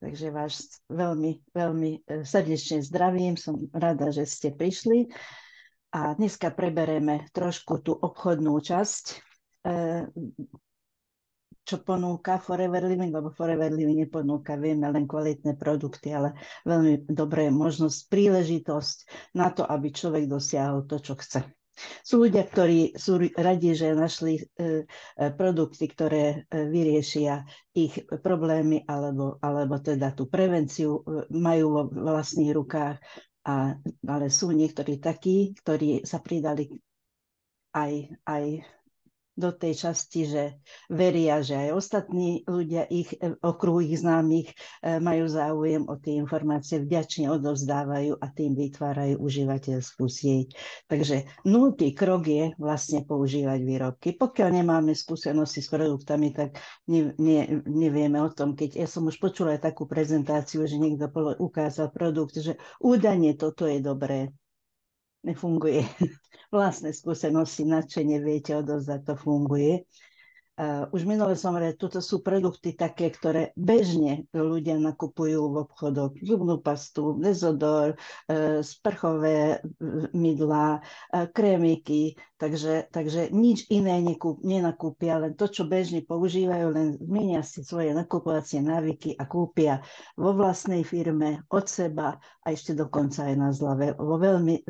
Takže vás veľmi, veľmi srdečne zdravím. Som rada, že ste prišli. A dneska prebereme trošku tú obchodnú časť, čo ponúka Forever Living, lebo Forever Living neponúka, vieme, len kvalitné produkty, ale veľmi dobré možnosť, príležitosť na to, aby človek dosiahol to, čo chce. Sú ľudia, ktorí sú radi, že našli produkty, ktoré vyriešia ich problémy alebo teda tú prevenciu majú vo vlastných rukách. Ale sú niektorí takí, ktorí sa pridali aj do tej časti, že veria, že aj ostatní ľudia, okruh ich známych majú záujem o tie informácie, vďačne odovzdávajú a tým vytvárajú užívateľskú sieť. Takže nultý krok je vlastne používať výrobky. Pokiaľ nemáme skúsenosti s produktami, tak nevieme o tom. Keď ja som už počula aj takú prezentáciu, že niekto ukázal produkt, že údajne toto je dobré. Nefunguje. Vlastné skúsenosti, nadšenie viete odovzdať, to funguje. Už minule som hovorila, toto sú produkty také, ktoré bežne ľudia nakupujú v obchodoch. Zubnú pastu, dezodor, sprchové mydlá, krémiky, takže nič iné nenakúpia, len to, čo bežne používajú, len zmenia si svoje nakupovacie návyky a kúpia vo vlastnej firme, od seba a ešte dokonca aj na zlave, vo veľmi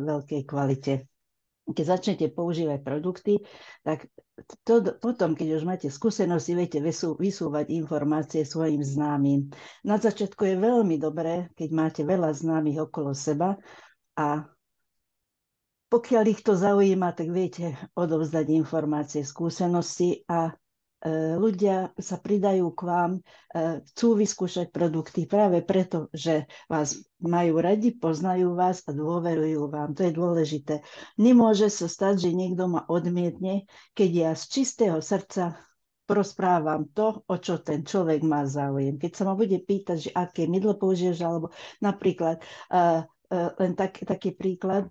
veľkej kvalite. Keď začnete používať produkty, tak potom, keď už máte skúsenosti, viete vysúvať informácie svojim známym. Na začiatku je veľmi dobré, keď máte veľa známych okolo seba a pokiaľ ich to zaujíma, tak viete odovzdať informácie, skúsenosti a ľudia sa pridajú k vám, chcú vyskúšať produkty práve preto, že vás majú radi, poznajú vás a dôverujú vám. To je dôležité. Nemôže sa stať, že niekto ma odmietne, keď ja z čistého srdca prosprávam to, o čo ten človek má záujem. Keď sa ma bude pýtať, že aké mydlo použiješ, alebo napríklad len taký príklad,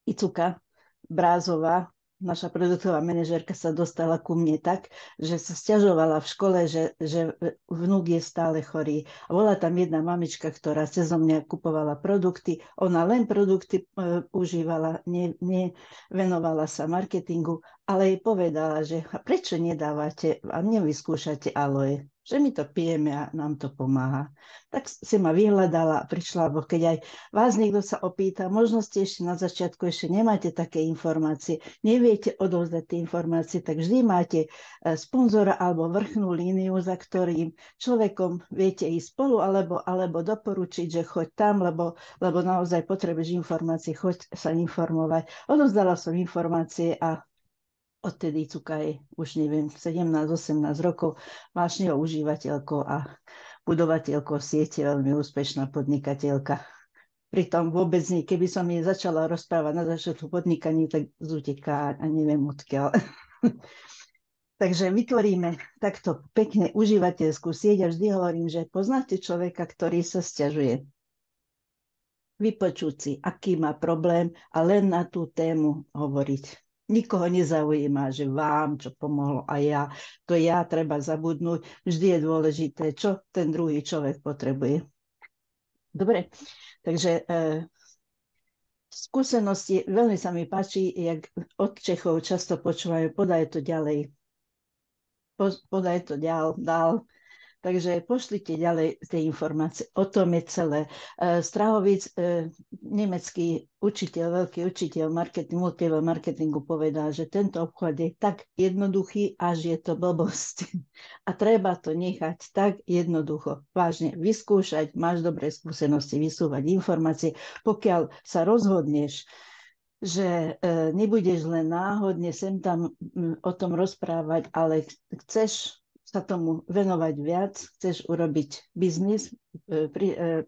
Icuka Brázová, naša produktová manažérka, sa dostala ku mne tak, že sa sťažovala v škole, že vnúk je stále chorý. A bola tam jedna mamička, ktorá cezo mňa kupovala produkty. Ona len produkty užívala, nevenovala sa marketingu, ale jej povedala, že prečo nedávate a nevyskúšate aloe, že my to pijeme a nám to pomáha. Tak si ma vyhľadala a prišla, bo keď aj vás niekto sa opýta, možno ste ešte na začiatku ešte nemáte také informácie, neviete odovzdať tie informácie, tak vždy máte sponzora alebo vrchnú líniu, za ktorým človekom viete ísť spolu alebo doporučiť, že choď tam, lebo naozaj potrebuješ informácie, choď sa informovať. Odovzdala som informácie a odtedy Icuka je už neviem, 17-18 rokov vášnivou užívateľkou a budovateľkou siete, veľmi úspešná podnikateľka. Pritom vôbec nie, keby som jej začala rozprávať na začiatku podnikaní, tak zuteká a neviem odkiaľ. Takže vytvoríme takto pekne užívateľskú sieť a vždy hovorím, že poznáte človeka, ktorý sa sťažuje. Vypočuť si, aký má problém a len na tú tému hovoriť. Nikoho nezaujíma, že vám čo pomohlo a ja. To ja treba zabudnúť. Vždy je dôležité, čo ten druhý človek potrebuje. Dobre, takže skúsenosti, veľmi sa mi páči, jak od Čechov často počúvajú, podaj to ďalej. Podaj to dál. Takže pošlite ďalej tie informácie. O tom je celé. Strahovic, nemecký učiteľ, veľký učiteľ multilevel marketingu povedal, že tento obchod je tak jednoduchý, až je to blbosť. A treba to nechať tak jednoducho. Vážne vyskúšať, máš dobré skúsenosti, vysúvať informácie. Pokiaľ sa rozhodneš, že nebudeš len náhodne sem tam o tom rozprávať, ale chceš sa tomu venovať viac, chceš urobiť biznis,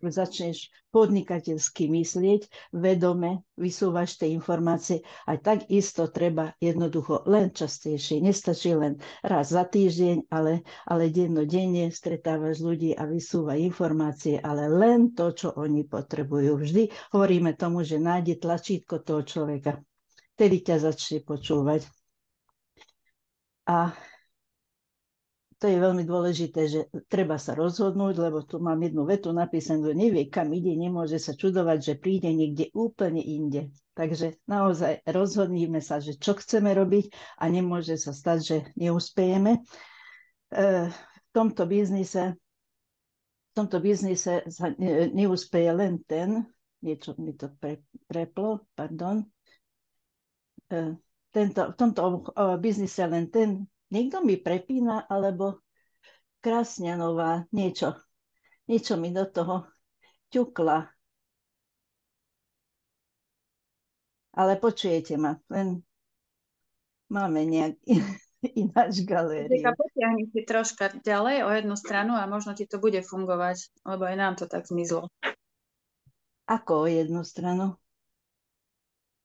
začneš podnikateľsky myslieť, vedome vysúvaš tie informácie a takisto treba jednoducho len častejšie. Nestačí len raz za týždeň, ale dennodenne stretávaš ľudí a vysúva informácie, ale len to, čo oni potrebujú. Vždy hovoríme tomu, že nájde tlačítko toho človeka. Vtedy ťa začne počúvať. A to je veľmi dôležité, že treba sa rozhodnúť, lebo tu mám jednu vetu napísanú, kto nevie, kam ide, nemôže sa čudovať, že príde niekde úplne inde. Takže naozaj rozhodníme sa, že čo chceme robiť a nemôže sa stať, že neúspejeme. V tomto biznise sa neúspeje len ten, niečo mi to preplo, pardon, v tomto biznise len ten, niekto mi prepína, alebo Krásňanová, niečo mi do toho ťukla. Ale počujete ma, len máme nejak ináč galériu. Potiahni si troška ďalej o jednu stranu a možno ti to bude fungovať, lebo aj nám to tak zmizlo. Ako o jednu stranu?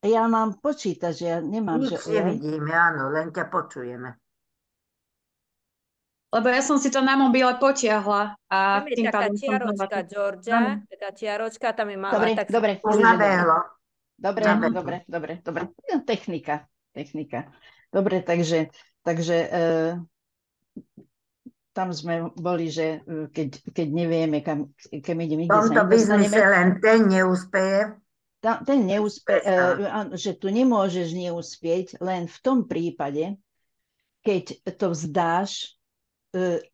Ja mám počítač, ja nemám, Nič nevidíme, áno, len ťa počujeme. Lebo ja som si to na mobile potiahla a Tam je tým taká pádom čiaročka, Georgia, taká čiaročka, tam je malá. Dobre, tak dobre. Už nabehlo. Dobre. Technika. Dobre, takže tam sme boli, že keď nevieme, kam ideme, V tomto biznise len ten neúspeje. Ten že tu nemôžeš neúspieť len v tom prípade, keď to vzdáš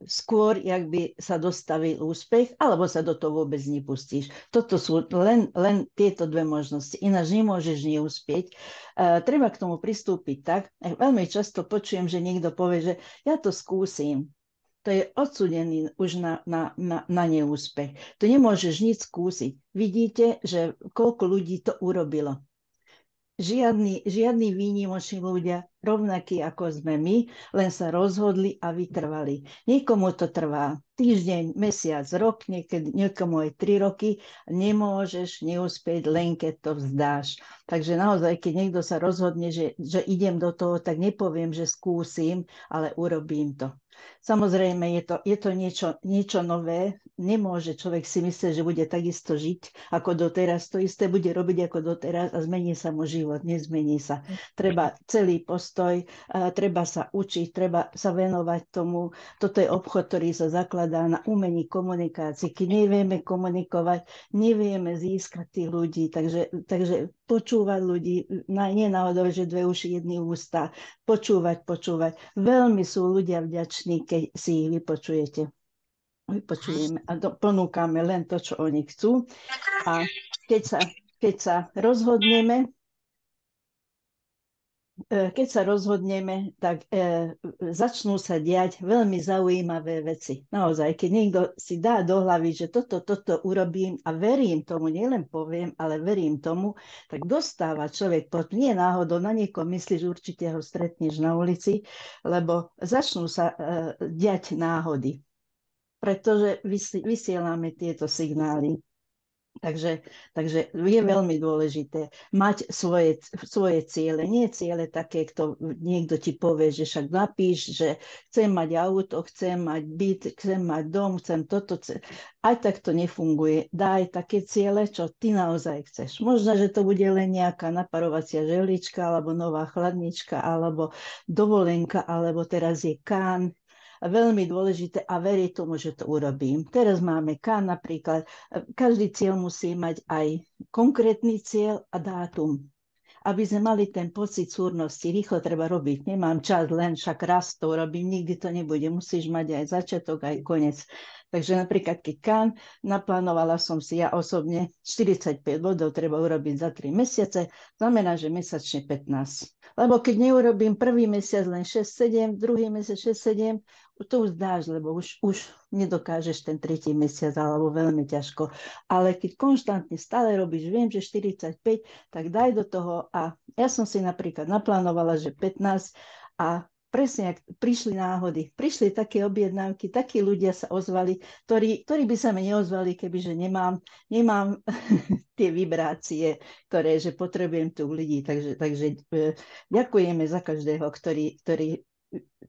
skôr, jak by sa dostavil úspech, alebo sa do toho vôbec nepustíš. Toto sú len tieto dve možnosti. Ináč nemôžeš neúspieť. Treba k tomu pristúpiť tak. Veľmi často počujem, že niekto povie, že ja to skúsim. To je odsúdený už na neúspech. To nemôžeš nič skúsiť. Vidíte, že koľko ľudí to urobilo. Žiadni výnimoční ľudia, rovnakí ako sme my, len sa rozhodli a vytrvali. Niekomu to trvá týždeň, mesiac, rok, niekomu aj 3 roky. Nemôžeš neúspieť len keď to vzdáš. Takže naozaj, keď niekto sa rozhodne, že idem do toho, tak nepoviem, že skúsim, ale urobím to. Samozrejme, je to niečo nové. Nemôže človek si myslieť, že bude takisto žiť ako doteraz. To isté bude robiť ako doteraz a zmení sa mu život. Nezmení sa. Treba celý postoj, treba sa učiť, treba sa venovať tomu. Toto je obchod, ktorý sa zakladá na umení komunikácie. Keď nevieme komunikovať, nevieme získať tých ľudí. Takže počúvať ľudí, nie náhodou, že dve uši, jedny ústa. Počúvať. Veľmi sú ľudia vďační, keď si ich vypočujeme a ponúkame len to, čo oni chcú. A keď sa rozhodneme, tak začnú sa diať veľmi zaujímavé veci. Naozaj, keď niekto si dá do hlavy, že toto urobím a verím tomu, nielen poviem, ale verím tomu, tak dostáva človek nie náhodou, na niekoho myslíš, určite ho stretneš na ulici, lebo začnú sa diať náhody. Pretože vysielame tieto signály. Takže je veľmi dôležité mať svoje ciele. Nie ciele také, niekto ti povie, že však napíš, že chcem mať auto, chcem mať byt, chcem mať dom, chcem toto. Aj tak to nefunguje. Daj také ciele, čo ty naozaj chceš. Možno, že to bude len nejaká naparovacia žehlička, alebo nová chladnička, alebo dovolenka, alebo teraz je Cannes. Veľmi dôležité a veriť tomu, že to urobím. Teraz máme napríklad, každý cieľ musí mať aj konkrétny cieľ a dátum. Aby sme mali ten pocit súrnosti, rýchlo treba robiť. Nemám čas, len však raz to robím, nikdy to nebude. Musíš mať aj začiatok, aj koniec. Takže napríklad, keď naplánovala som si ja osobne 45 bodov treba urobiť za 3 mesiace, znamená, že mesačne 15. Lebo keď neurobím prvý mesiac len 6-7, druhý mesiac 6-7, to už dáš, lebo už nedokážeš ten tretí mesiac, alebo veľmi ťažko. Ale keď konštantne stále robíš, viem, že 45, tak daj do toho. A ja som si napríklad naplánovala, že 15 a presne, ak prišli náhody, prišli také objednávky, takí ľudia sa ozvali, ktorí by sa mi neozvali, kebyže nemám tie vibrácie, ktoré, že potrebujem tu ľudí. Takže ďakujeme za každého, ktorý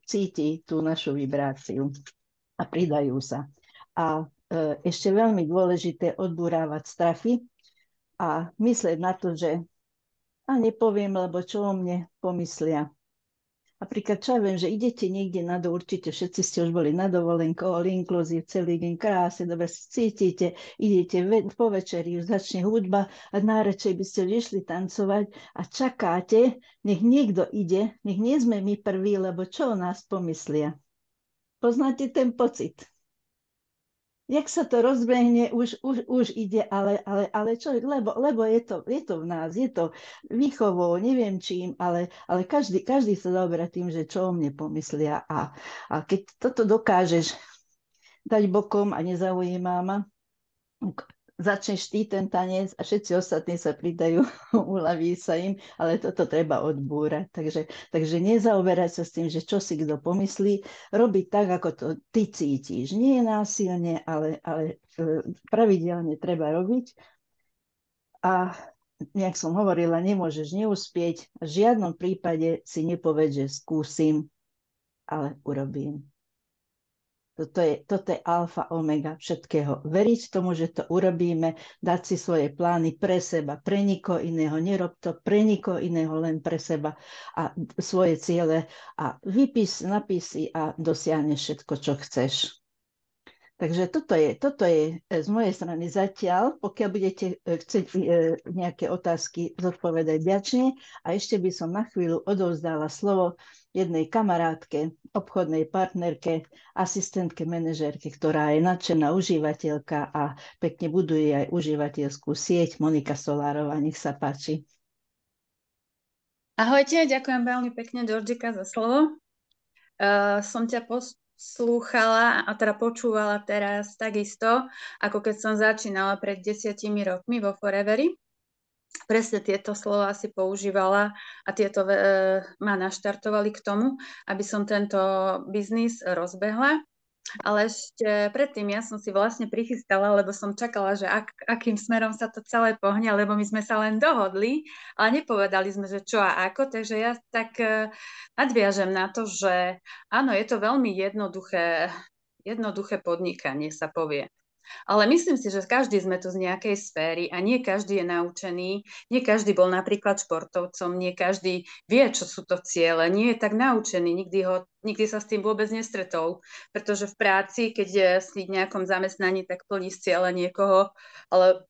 cíti tú našu vibráciu a pridajú sa. A ešte veľmi dôležité odburávať strachy a myslieť na to, že nepoviem, lebo čo o mne pomyslia. Napríklad, čo ja viem, že idete niekde určite všetci ste už boli na dovolenku, all inclusive, celý deň krásne, dobre sa cítite, idete po večeri, už začne hudba a najradšej by ste išli tancovať a čakáte, nech niekto ide, nech nie sme my prví, lebo čo o nás pomyslia. Poznáte ten pocit? Jak sa to rozbehne, už ide, ale čo, lebo je to v nás, je to výchovou, neviem čím, ale každý sa zaoberá tým, že čo o mne pomyslia. A keď toto dokážeš dať bokom a nezaujíma ma, začneš ty ten tanec a všetci ostatní sa pridajú, uľaví sa im, ale toto treba odbúrať. Takže nezaoberať sa s tým, že čo si kto pomyslí, robiť tak, ako to ty cítiš. Nie násilne, ale pravidelne treba robiť. A nejak som hovorila, nemôžeš neúspieť. V žiadnom prípade si nepoveď, že skúsim, ale urobím. Toto je alfa, omega všetkého. Veriť tomu, že to urobíme, dať si svoje plány pre seba, pre nikoho iného. Nerob to pre nikoho iného, len pre seba a svoje ciele. A napíš si a dosiahneš všetko, čo chceš. Takže toto je z mojej strany zatiaľ. Pokiaľ budete chcieť nejaké otázky zodpovedať vďačne. A ešte by som na chvíľu odovzdala slovo jednej kamarátke, obchodnej partnerke, asistentke, manažérke, ktorá je nadšená užívateľka a pekne buduje aj užívateľskú sieť. Monika Solárová, nech sa páči. Ahojte, ďakujem veľmi pekne, Georgika, za slovo. Som ťa slúchala a teda počúvala teraz takisto, ako keď som začínala pred 10 rokmi vo Foreveri. Presne tieto slova si používala a tieto ma naštartovali k tomu, aby som tento biznis rozbehla. Ale ešte predtým ja som si vlastne prichystala, lebo som čakala, že akým smerom sa to celé pohne, lebo my sme sa len dohodli, ale nepovedali sme, že čo a ako, takže ja tak nadviažem na to, že áno, je to veľmi jednoduché podnikanie, sa povie. Ale myslím si, že každý sme tu z nejakej sféry a nie každý je naučený, nie každý bol napríklad športovcom, nie každý vie, čo sú to ciele, nie je tak naučený, nikdy sa s tým vôbec nestretol, pretože v práci, keď si v nejakom zamestnaní, tak plníš ciele niekoho, ale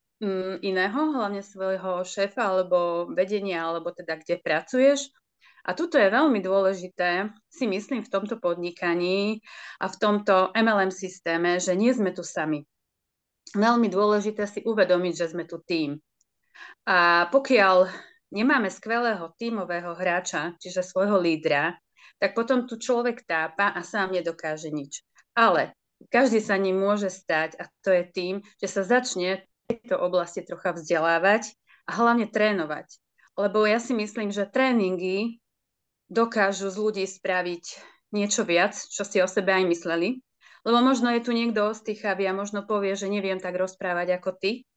iného, hlavne svojho šéfa alebo vedenia, alebo teda kde pracuješ. A tuto je veľmi dôležité, si myslím, v tomto podnikaní a v tomto MLM systéme, že nie sme tu sami. Veľmi dôležité si uvedomiť, že sme tu tím. A pokiaľ nemáme skvelého tímového hráča, čiže svojho lídra, tak potom tu človek tápa a sám nedokáže nič. Ale každý sa ním môže stať a to je tým, že sa začne v tejto oblasti trocha vzdelávať a hlavne trénovať. Lebo ja si myslím, že tréningy dokážu z ľudí spraviť niečo viac, čo si o sebe aj mysleli. Lebo možno je tu niekto ostýchavý a možno povie, že neviem tak rozprávať ako ty,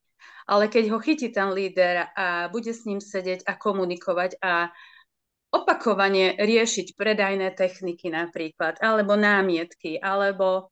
ale keď ho chytí ten líder a bude s ním sedieť a komunikovať a opakovane riešiť predajné techniky napríklad, alebo námietky, alebo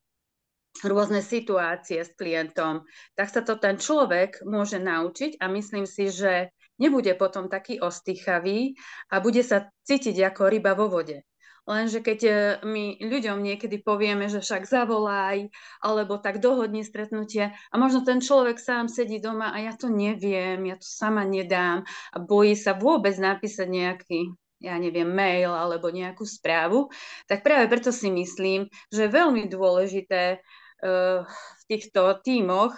rôzne situácie s klientom, tak sa to ten človek môže naučiť a myslím si, že nebude potom taký ostýchavý a bude sa cítiť ako ryba vo vode. Lenže keď my ľuďom niekedy povieme, že však zavolaj, alebo tak dohodni stretnutie a možno ten človek sám sedí doma a ja to neviem, ja to sama nedám a bojí sa vôbec napísať nejaký, ja neviem, mail alebo nejakú správu, tak práve preto si myslím, že je veľmi dôležité v týchto tímoch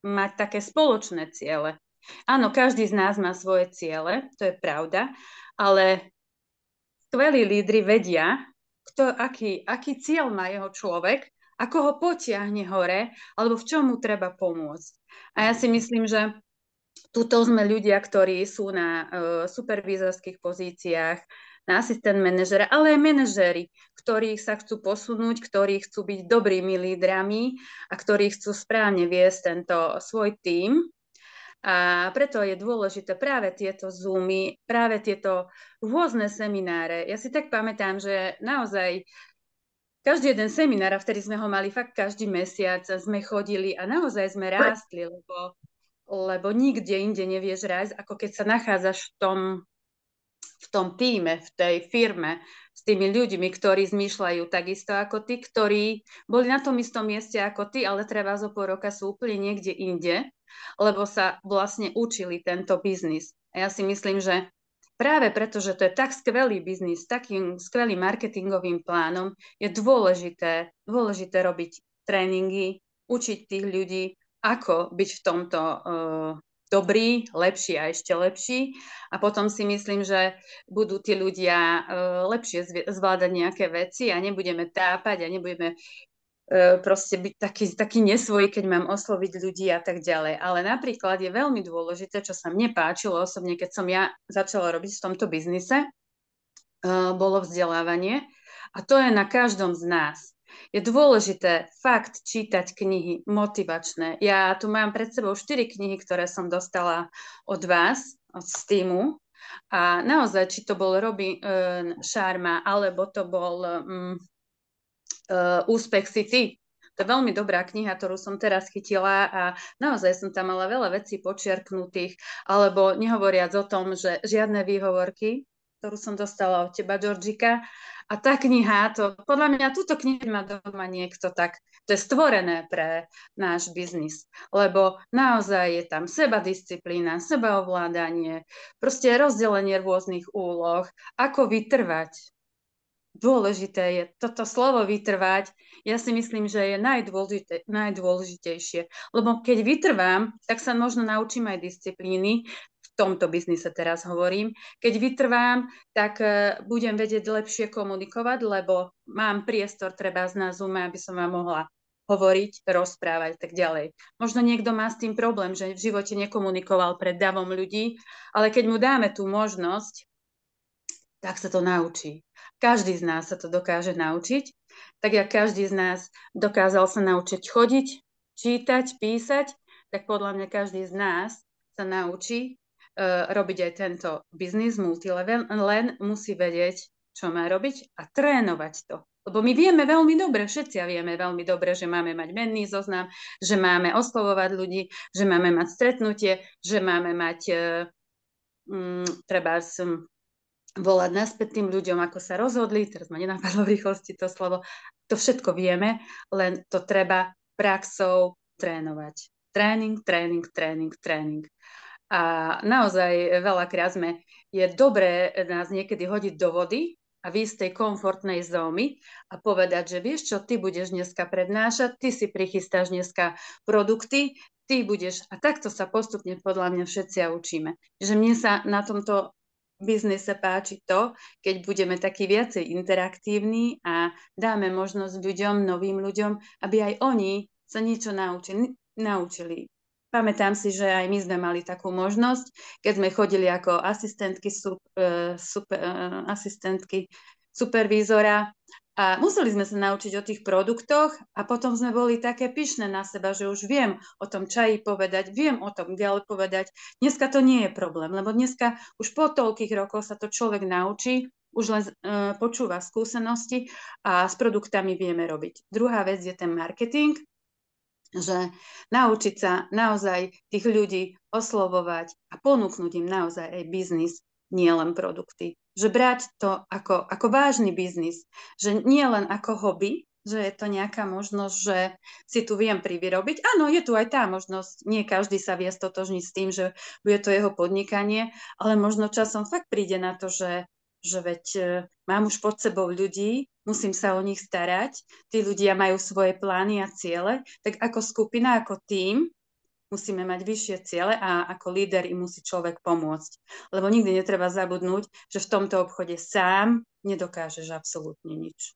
mať také spoločné ciele. Áno, každý z nás má svoje ciele, to je pravda, ale skvelí lídri vedia, aký cieľ má jeho človek, ako ho potiahne hore, alebo v čom mu treba pomôcť. A ja si myslím, že tuto sme ľudia, ktorí sú na supervízorských pozíciách, na asistent manažera, ale aj manažéri, ktorí sa chcú posunúť, ktorí chcú byť dobrými lídrami a ktorí chcú správne viesť tento svoj tím. A preto je dôležité práve tieto Zoomy, práve tieto rôzne semináre. Ja si tak pamätám, že naozaj každý jeden seminár, a vtedy sme ho mali fakt každý mesiac, sme chodili a naozaj sme rástli, lebo nikde inde nevieš rásť, ako keď sa nachádzaš v tom tíme, v tej firme, s tými ľuďmi, ktorí zmýšľajú takisto ako ty, ktorí boli na tom istom mieste ako ty, ale treba zo pol roka sú úplne niekde inde, lebo sa vlastne učili tento biznis. A ja si myslím, že práve preto, že to je tak skvelý biznis, takým skvelým marketingovým plánom, je dôležité robiť tréningy, učiť tých ľudí, ako byť v tomto dobrý, lepší a ešte lepší. A potom si myslím, že budú tí ľudia lepšie zvládať nejaké veci a nebudeme tápať a nebudeme proste byť taký nesvoj, keď mám osloviť ľudí a tak ďalej. Ale napríklad je veľmi dôležité, čo sa mne páčilo osobne, keď som ja začala robiť v tomto biznise, bolo vzdelávanie. A to je na každom z nás. Je dôležité fakt čítať knihy motivačné. Ja tu mám pred sebou 4 knihy, ktoré som dostala od vás, od Steamu. A naozaj, či to bol Robin Sharma, alebo to bol Úspech si ty. To je veľmi dobrá kniha, ktorú som teraz chytila a naozaj som tam mala veľa vecí počiarknutých, alebo nehovoriac o tom, že žiadne výhovorky, ktorú som dostala od teba, Georgika. A tá kniha, to podľa mňa túto knihu má doma niekto tak, to je stvorené pre náš biznis, lebo naozaj je tam sebadisciplína, sebaovládanie, proste rozdelenie rôznych úloh, ako vytrvať. Dôležité je toto slovo vytrvať. Ja si myslím, že je najdôležitejšie. Lebo keď vytrvám, tak sa možno naučím aj disciplíny. V tomto biznise teraz hovorím. Keď vytrvám, tak budem vedieť lepšie komunikovať, lebo mám priestor treba na Zoome, aby som vám mohla hovoriť, rozprávať tak ďalej. Možno niekto má s tým problém, že v živote nekomunikoval pred davom ľudí, ale keď mu dáme tú možnosť, tak sa to naučí. Každý z nás sa to dokáže naučiť, tak jak každý z nás dokázal sa naučiť chodiť, čítať, písať, tak podľa mňa každý z nás sa naučí robiť aj tento biznis multilevel, len musí vedieť, čo má robiť a trénovať to. Lebo my vieme veľmi dobre, všetci vieme veľmi dobre, že máme mať menný zoznam, že máme oslovovať ľudí, že máme mať stretnutie, že máme mať volať naspäť tým ľuďom, ako sa rozhodli, teraz ma nenapadlo v rýchlosti to slovo, to všetko vieme, len to treba praxou trénovať. Tréning. A naozaj veľakrát je dobré nás niekedy hodiť do vody a výjsť z tej komfortnej zóny a povedať, že vieš čo, ty budeš dneska prednášať, ty si prichystáš dneska produkty, ty budeš, a takto sa postupne podľa mňa všetci učíme. Že mne sa na tomto biznise páči to, keď budeme takí viacej interaktívni a dáme možnosť ľuďom, novým ľuďom, aby aj oni sa niečo naučili. Pamätám si, že aj my sme mali takú možnosť, keď sme chodili ako asistentky supervízora a museli sme sa naučiť o tých produktoch a potom sme boli také pyšné na seba, že už viem o tom čaji povedať, viem o tom ďalej povedať. Dneska to nie je problém, lebo dneska už po toľkých rokoch sa to človek naučí, už len počúva skúsenosti a s produktami vieme robiť. Druhá vec je ten marketing, že naučiť sa naozaj tých ľudí oslovovať a ponúknuť im naozaj aj biznis, nie len produkty. Že brať to ako vážny biznis, že nie len ako hobby, že je to nejaká možnosť, že si tu viem privyrobiť. Áno, je tu aj tá možnosť, nie každý sa vie stotožniť s tým, že bude to jeho podnikanie, ale možno časom fakt príde na to, že veď mám už pod sebou ľudí, musím sa o nich starať, tí ľudia majú svoje plány a ciele, tak ako skupina, ako tím, musíme mať vyššie ciele a ako líder im musí človek pomôcť. Lebo nikdy netreba zabudnúť, že v tomto obchode sám nedokážeš absolútne nič.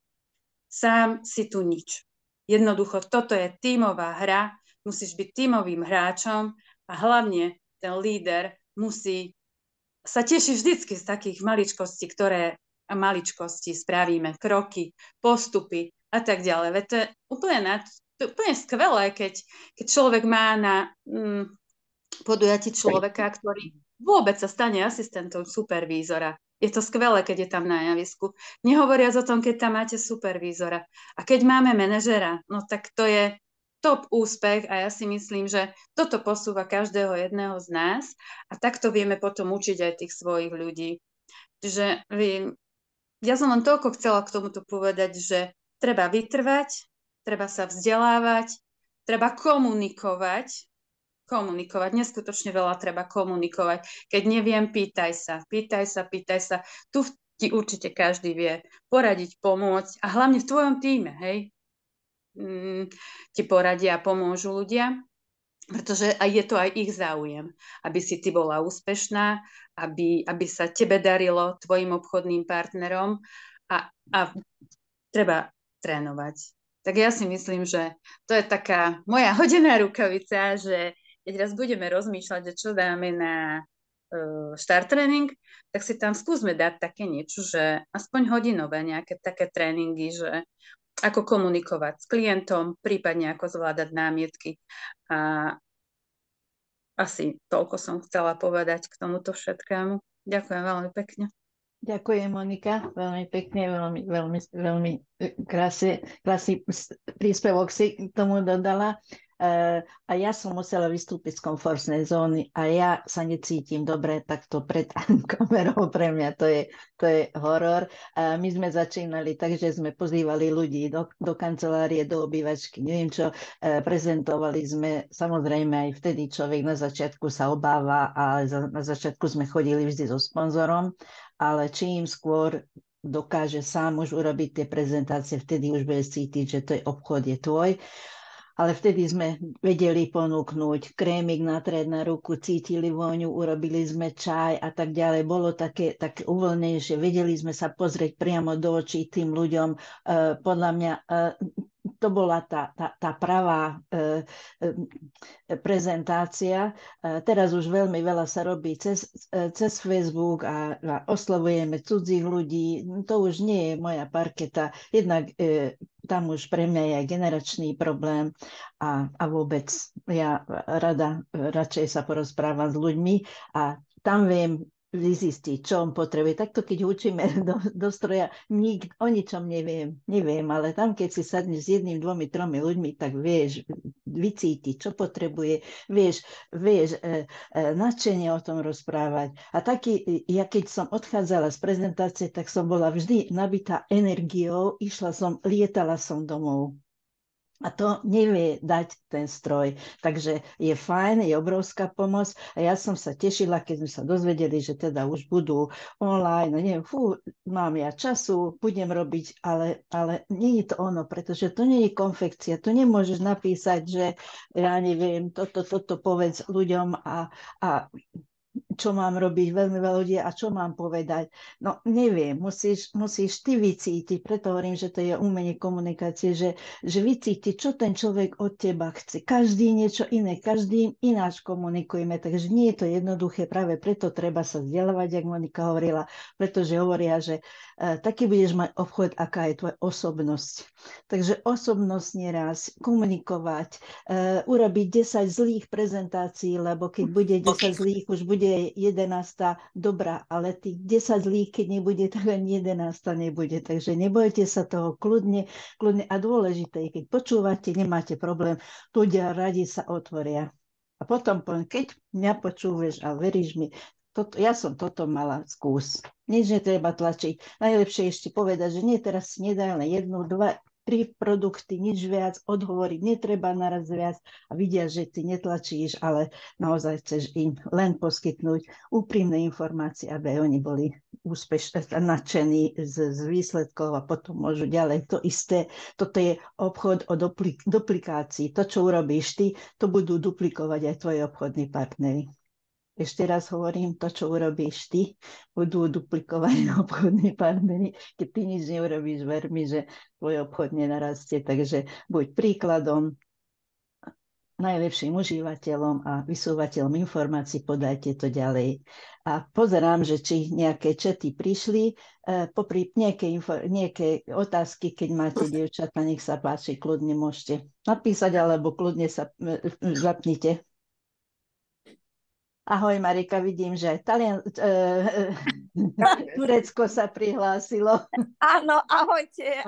Sám si tu nič. Jednoducho, toto je tímová hra, musíš byť tímovým hráčom a hlavne ten líder musí sa tešiť vždycky z takých maličkostí spravíme, kroky, postupy a tak ďalej. Veď to je úplne skvelé, keď človek má na podujatí človeka, ktorý vôbec sa stane asistentom supervízora. Je to skvelé, keď je tam na javisku. Nehovoriac o tom, keď tam máte supervízora. A keď máme manažera, no tak to je top úspech a ja si myslím, že toto posúva každého jedného z nás a takto vieme potom učiť aj tých svojich ľudí. Čiže ja som len toľko chcela k tomuto povedať, že treba vytrvať, treba sa vzdelávať, treba komunikovať, neskutočne veľa treba komunikovať. Keď neviem, pýtaj sa. Tu ti určite každý vie poradiť, pomôcť a hlavne v tvojom tíme, hej, ti poradia a pomôžu ľudia, pretože je to aj ich záujem, aby si ty bola úspešná, aby sa tebe darilo, tvojim obchodným partnerom a treba trénovať. Tak ja si myslím, že to je taká moja hodená rukavica, že keď raz budeme rozmýšľať, že čo dáme na štart tréning, tak si tam skúsme dať také niečo, že aspoň hodinové nejaké také tréningy, že ako komunikovať s klientom, prípadne ako zvládať námietky. A asi toľko som chcela povedať k tomuto všetkému. Ďakujem veľmi pekne. Ďakujem, Monika, veľmi pekne, veľmi krásny príspevok si k tomu dodala. A ja som musela vystúpiť z komfortnej zóny a ja sa necítim dobre takto pred kamerou. Pre mňa to je horor. My sme začínali tak, že sme pozývali ľudí do kancelárie, do obývačky, neviem čo, prezentovali sme, samozrejme aj vtedy človek na začiatku sa obáva, ale na začiatku sme chodili vždy so sponzorom, ale čím skôr dokáže sám už urobiť tie prezentácie, vtedy už bude cítiť, že to je obchod, je tvoj. Ale vtedy sme vedeli ponúknuť krémik natrieť na ruku, cítili vôňu, urobili sme čaj a tak ďalej. Bolo také uvoľnejšie, vedeli sme sa pozrieť priamo do očí tým ľuďom. Podľa mňa to bola tá pravá prezentácia. Teraz už veľmi veľa sa robí cez Facebook a oslovujeme cudzích ľudí. To už nie je moja parketa. Jednak tam už pre mňa je aj generačný problém a vôbec ja radšej sa porozprávam s ľuďmi a tam viem zistiť, čo on potrebuje. Takto, keď učíme do stroja, o ničom neviem, ale tam, keď si sadneš s 1, 2, 3 ľuďmi, tak vieš vycítiť, čo potrebuje, vieš nadšenie o tom rozprávať. A taký, ja keď som odchádzala z prezentácie, tak som bola vždy nabitá energiou, lietala som domov. A to nevie dať ten stroj. Takže je fajn, je obrovská pomoc. A ja som sa tešila, keď sme sa dozvedeli, že teda už budú online. Neviem, mám ja času, budem robiť, ale nie je to ono, pretože to nie je konfekcia. To nemôžeš napísať, že ja neviem, toto povedz ľuďom a čo mám robiť, veľmi veľa ľudí a čo mám povedať. No neviem, musíš ty vycítiť, preto hovorím, že to je umenie komunikácie, že vycítiť, čo ten človek od teba chce. Každý niečo iné, každý ináč komunikujeme, takže nie je to jednoduché, práve preto treba sa vzdelávať, jak Monika hovorila, pretože hovoria, že taký budeš mať obchod, aká je tvoja osobnosť. Takže osobnosť neraz, komunikovať, urobiť 10 zlých prezentácií, lebo keď bude 10 zlých, už bude 11 dobrá, ale tých 10 zlých, keď nebude, tak ani 11 nebude. Takže nebojte sa toho kľudne a dôležité, keď počúvate, nemáte problém, ľudia radi sa otvoria. A potom, keď mňa počúvaš a veríš mi, ja som toto mala skús. Nič netreba tlačiť. Najlepšie ešte povedať, že nie, teraz si nedajú len 1, 2, 3 produkty, nič viac, odhovoriť netreba naraz viac a vidia, že ty netlačíš, ale naozaj chceš im len poskytnúť úprimné informácie, aby oni boli úspešní, nadšení z výsledkov a potom môžu ďalej. To isté, toto je obchod o duplikácii. To, čo urobíš ty, to budú duplikovať aj tvoji obchodní partneri. Ešte raz hovorím, to, čo urobíš ty, budú duplikovať obchodní partnery. Keď ty nič neurobíš, ver mi, že tvoj obchod nenarastie. Takže buď príkladom, najlepším užívateľom a vysúvateľom informácií, podajte to ďalej. A pozerám, že či nejaké čety prišli, popri nejaké otázky, keď máte dievčatá, nech sa páči, kľudne môžete napísať, alebo kľudne sa zapnite. Ahoj Marika, vidím, že Turecko sa prihlásilo. Áno, ahojte.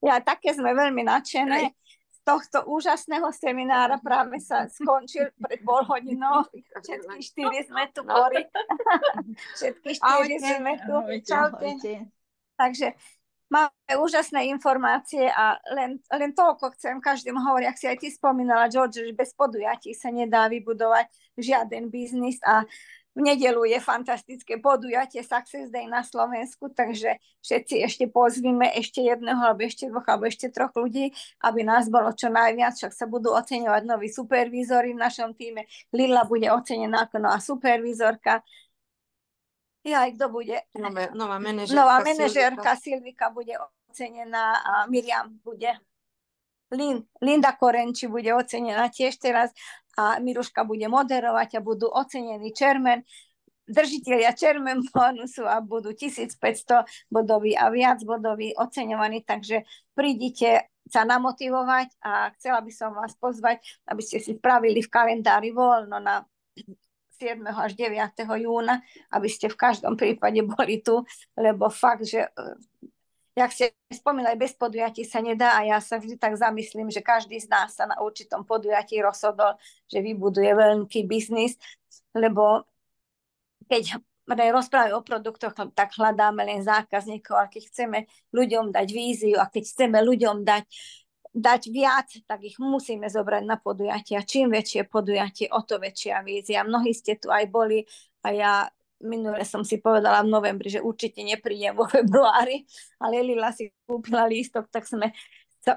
Ja také sme veľmi nadšené z tohto úžasného seminára práve sa skončil pred pol hodinou. Všetky 4 sme tu boli. Všetky 4 sme tu. Čaute. Takže máme úžasné informácie a len toľko chcem každému hovoriť, ak si aj ty spomínala, George, že bez podujatí sa nedá vybudovať žiaden biznis a v nedeľu je fantastické podujatie Success Day na Slovensku, takže všetci ešte pozvíme ešte jedného, alebo ešte dvoch, alebo ešte 3 ľudí, aby nás bolo čo najviac, však sa budú oceňovať noví supervízori v našom týme. Lila bude ocenená ako nová supervízorka. Kto bude? Nová manažérka Silvika bude ocenená a Miriam bude. Linda Korenči bude ocenená tiež teraz a Miruška bude moderovať a budú ocenení chairman, držitelia chairman bonusu a budú 1500 bodoví a viac bodoví oceňovaní, takže prídite sa namotivovať a chcela by som vás pozvať, aby ste si spravili v kalendári voľno na 7. až 9. júna, aby ste v každom prípade boli tu, lebo fakt, že jak ste spomínali, bez podujatí sa nedá a ja sa vždy tak zamyslím, že každý z nás sa na určitom podujatí rozhodol, že vybuduje veľký biznis, lebo keď rozprávame o produktoch, tak hľadáme len zákazníkov, a keď chceme ľuďom dať víziu a keď chceme ľuďom dať viac, tak ich musíme zobrať na podujatia. Čím väčšie podujatie, o to väčšia vízia. Mnohí ste tu aj boli a ja minule som si povedala v novembri, že určite neprídem vo februári, ale Lila si kúpila lístok, tak sme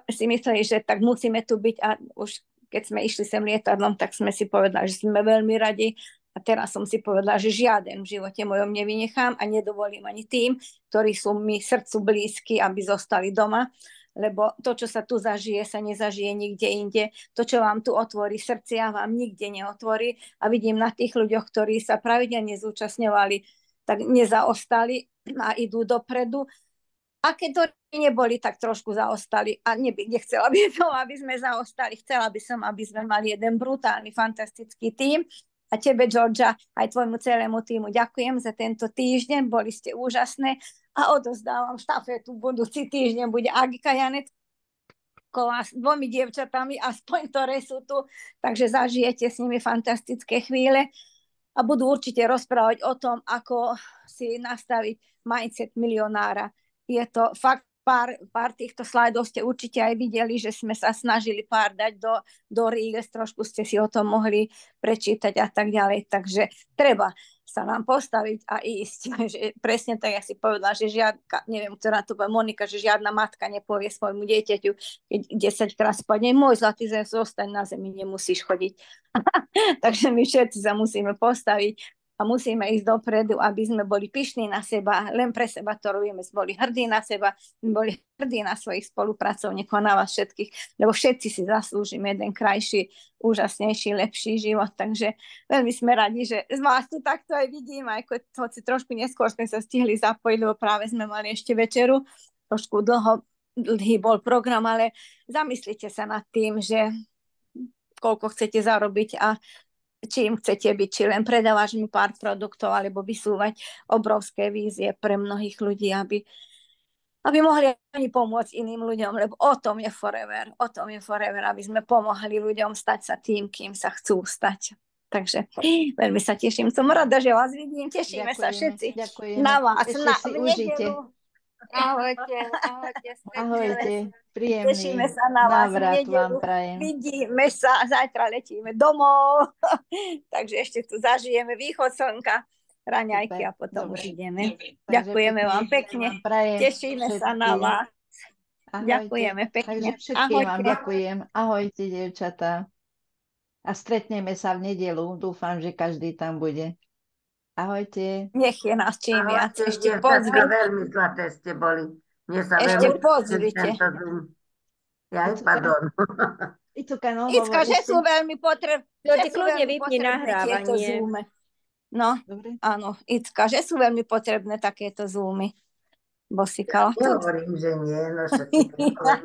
si mysleli, že tak musíme tu byť a už keď sme išli sem lietadlom, tak sme si povedali, že sme veľmi radi a teraz som si povedala, že žiaden v živote mojom nevynechám a nedovolím ani tým, ktorí sú mi srdcu blízky, aby zostali doma, lebo to, čo sa tu zažije, sa nezažije nikde inde. To, čo vám tu otvorí srdcia, vám nikde neotvorí. A vidím na tých ľuďoch, ktorí sa pravidelne zúčastňovali, tak nezaostali a idú dopredu. A keď to neboli, tak trošku zaostali. A nechcela by som, aby sme zaostali. Chcela by som, aby sme mali jeden brutálny, fantastický tím. A tebe, Georgia, aj tvojmu celému týmu ďakujem za tento týždeň. Boli ste úžasné. A odozdávam štafetu, budúci týždeň bude Agika Janetková s 2 dievčatami, aspoň ktoré sú tu, takže zažijete s nimi fantastické chvíle a budú určite rozprávať o tom, ako si nastaviť mindset milionára. Je to fakt, pár týchto slajdov ste určite aj videli, že sme sa snažili pár dať do Reels, trošku ste si o tom mohli prečítať a tak ďalej, takže treba sa nám postaviť a ísť. Že presne tak, ja si povedala, že neviem, ktorá to bude Monika, že žiadna matka nepovie svojmu dieťaťu, keď 10-krát spadne, môj zlatý zem, zostaň na zemi, nemusíš chodiť. Takže my všetci sa musíme postaviť a musíme ísť dopredu, aby sme boli pyšní na seba, len pre seba to robíme, boli hrdí na seba, boli hrdí na svojich spolupracovníkov, na vás všetkých, lebo všetci si zaslúžime jeden krajší, úžasnejší, lepší život, takže veľmi sme radi, že z vás tu takto aj vidím, aj hoci trošku neskôr sme sa stihli zapojiť, lebo práve sme mali ešte večeru, trošku dlhý bol program, ale zamyslite sa nad tým, že koľko chcete zarobiť a čím chcete byť, či len predávaš mi pár produktov, alebo vysúvať obrovské vízie pre mnohých ľudí, aby mohli ani pomôcť iným ľuďom, lebo o tom je forever, aby sme pomohli ľuďom stať sa tým, kým sa chcú stať. Takže veľmi sa teším, som rada, že vás vidím, tešíme sa všetci na vás, na nedeľu. Ahojte, príjemný tešíme sa na vás návrat vám prajem. Vidíme sa, zajtra letíme domov, takže ešte tu zažijeme východ slnka, raňajky a potom už ideme. Ďakujeme vám pekne, tešíme sa na vás. Ahojte. Ďakujeme pekne. Takže všetkým vám ďakujem. Ahojte, dievčatá. A stretneme sa v nedeľu. Dúfam, že každý tam bude. Ahojte. Nech je nás čím viac. Ešte pozvite. Veľmi zlaté ste boli. Ešte pozvite. Pardon. Icka, že sú veľmi potrebné. Kľudne vypni nahrávanie. No, dobre. Áno, Icka, že sú veľmi potrebné takéto zoomy. Bosikala. Ja hovorím, že nie. No,